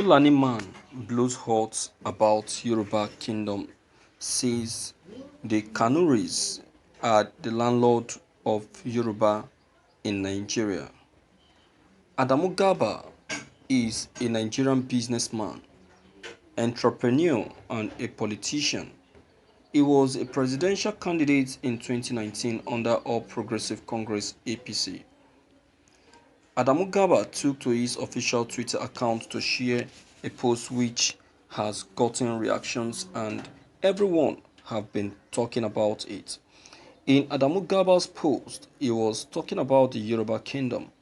Fulani man blows hot about Yoruba kingdom, says the Kanuris are the landlord of Yoruba in Nigeria. Adamu Garba is a Nigerian businessman, entrepreneur and a politician. He was a presidential candidate in 2019 under All Progressive Congress (APC). Adamu Garba took to his official Twitter account to share a post which has gotten reactions and everyone have been talking about it. In Adamu Garba's post, he was talking about the Yoruba Kingdom,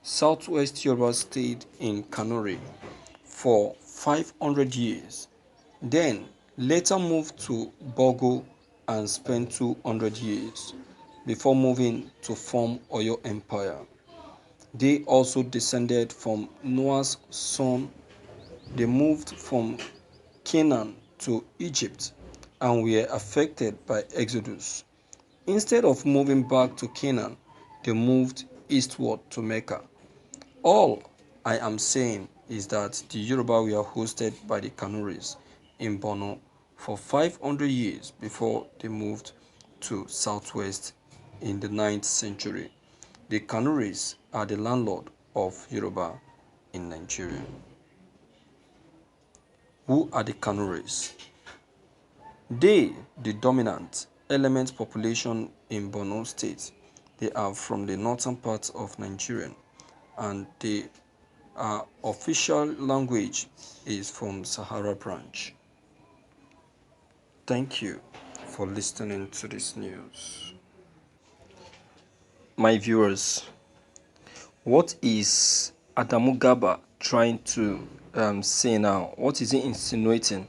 Southwest Yoruba State in Kanuri, for 500 years, then later moved to Bogo and spent 200 years before moving to form Oyo Empire. They also descended from Noah's son. They moved from Canaan to Egypt and were affected by Exodus. Instead of moving back to Canaan, they moved eastward to Mecca. All I am saying is that the Yoruba were hosted by the Kanuris in Borno for 500 years before they moved to Southwest in the 9th century. The Kanuris are the landlord of Yoruba in Nigeria. Who are the Kanuris? They, the dominant element population in Borno State. They are from the northern part of Nigeria and the official language is from Sahara branch. Thank you for listening to this news. My viewers, what is Adamu Garba trying to say now? What is he insinuating?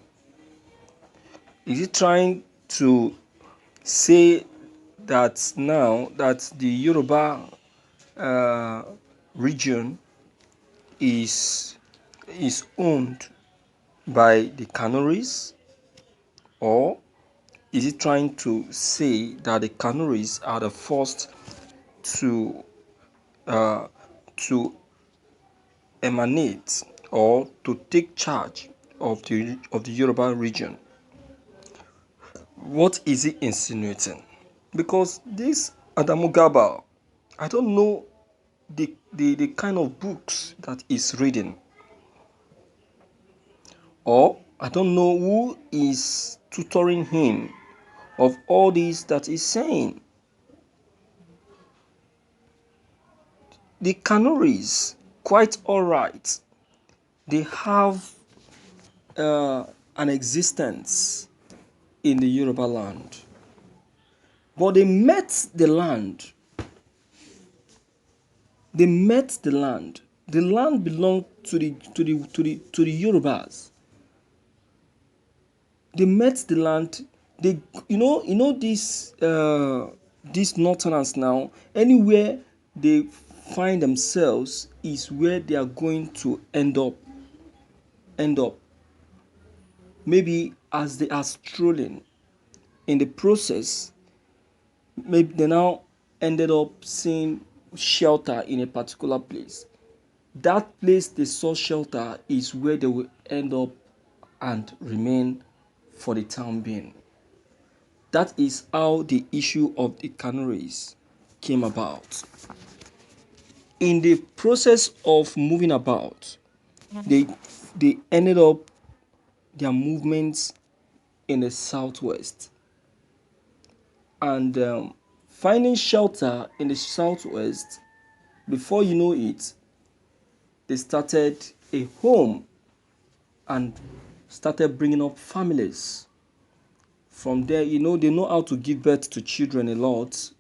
Is he trying to say that now that the Yoruba region is owned by the Kanuris, or is he trying to say that the Kanuris are the first to emanate or to take charge of the Yoruba region? What is he insinuating? Because this Adamu Garba, I don't know the kind of books that he's reading, or I don't know who is tutoring him of all this that he's saying. The Kanuris, quite all right, they have an existence in the Yoruba land, but they met the land. They met the land. The land belonged to the Yorubas. They met the land. They, these northerners now. Anywhere they find themselves is where they are going to end up. Maybe as they are strolling in the process, maybe they now ended up seeing shelter in a particular place. That place they saw shelter is where they will end up and remain for the time being. That is how the issue of the Kanuris came about. In the process of moving about, they ended up their movements in the southwest, and finding shelter in the southwest, before you know it, they started a home and started bringing up families. From there, they know how to give birth to children a lot,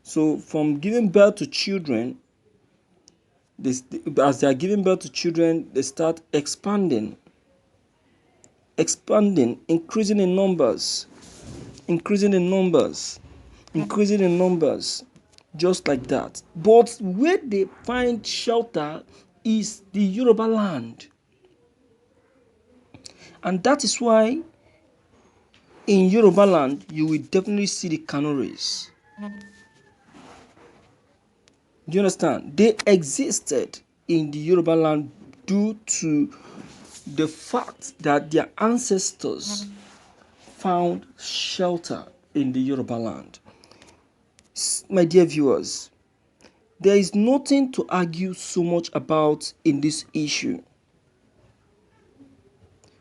So from giving birth to children, as they are giving birth to children, they start expanding, increasing in numbers, just like that. But where they find shelter is the Yoruba land. And that is why in Yoruba land, you will definitely see the Kanuris. Do you understand? They existed in the Yoruba land due to the fact that their ancestors found shelter in the Yoruba land. My dear viewers, there is nothing to argue so much about in this issue.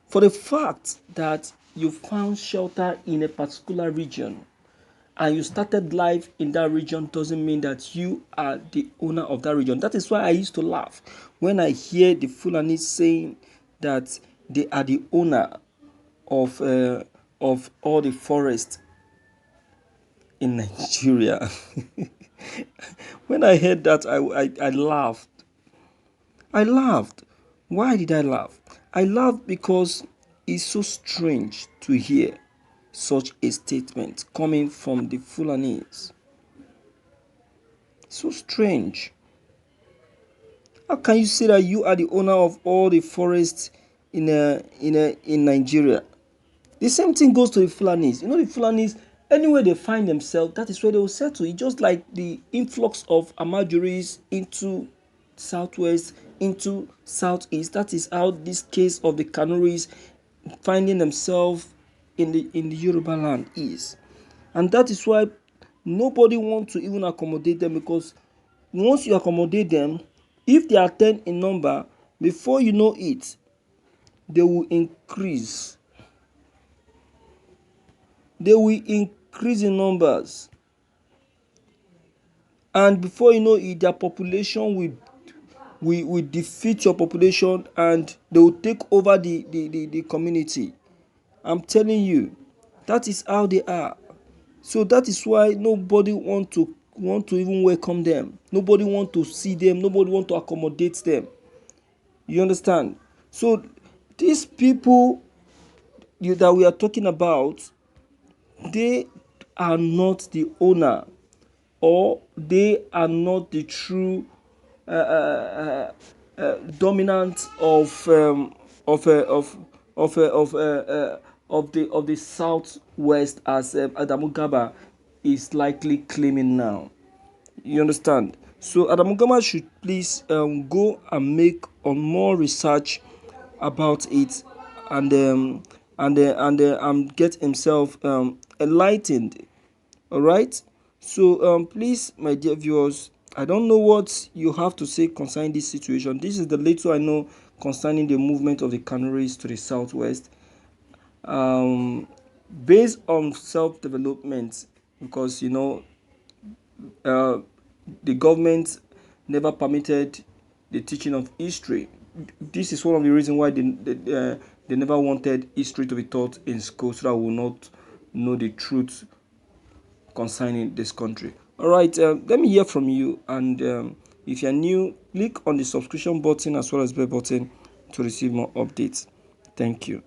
For the fact that you found shelter in a particular region and you started life in that region doesn't mean that you are the owner of that region. That is why I used to laugh when I hear the Fulani saying that they are the owner of all the forest in Nigeria. When I heard that, I laughed. I laughed. Why did I laugh? I laughed because it's so strange to hear such a statement coming from the Fulanis. So strange. How can you say that you are the owner of all the forests in Nigeria? The same thing goes to the Fulanis. You know, the Fulanis, anywhere they find themselves, that is where they will settle. It's just like the influx of Amajuris into southwest, into southeast. That is how this case of the Kanuris finding themselves in the Yoruba land is. And that is why nobody wants to even accommodate them, because once you accommodate them, if they are 10 in number, before you know it, they will increase. They will increase in numbers. And before you know it, their population will defeat your population and they will take over the community. I'm telling you, that is how they are. So that is why nobody want to even welcome them. Nobody want to see them. Nobody want to accommodate them. You understand? So these people that we are talking about, they are not the owner, or they are not the true dominant of the southwest, as Adamu Gaba is likely claiming now. You understand? So Adamu Gaba should please go and make more research about it, and get himself enlightened. All right. So please, my dear viewers, I don't know what you have to say concerning this situation. This is the little I know concerning the movement of the Canaries to the southwest, based on self-development, because the government never permitted the teaching of history. This is one of the reasons why they never wanted history to be taught in school, so that we will not know the truth concerning this country. All right, let me hear from you, and if you're new, click on the subscription button as well as bell button to receive more updates. Thank you.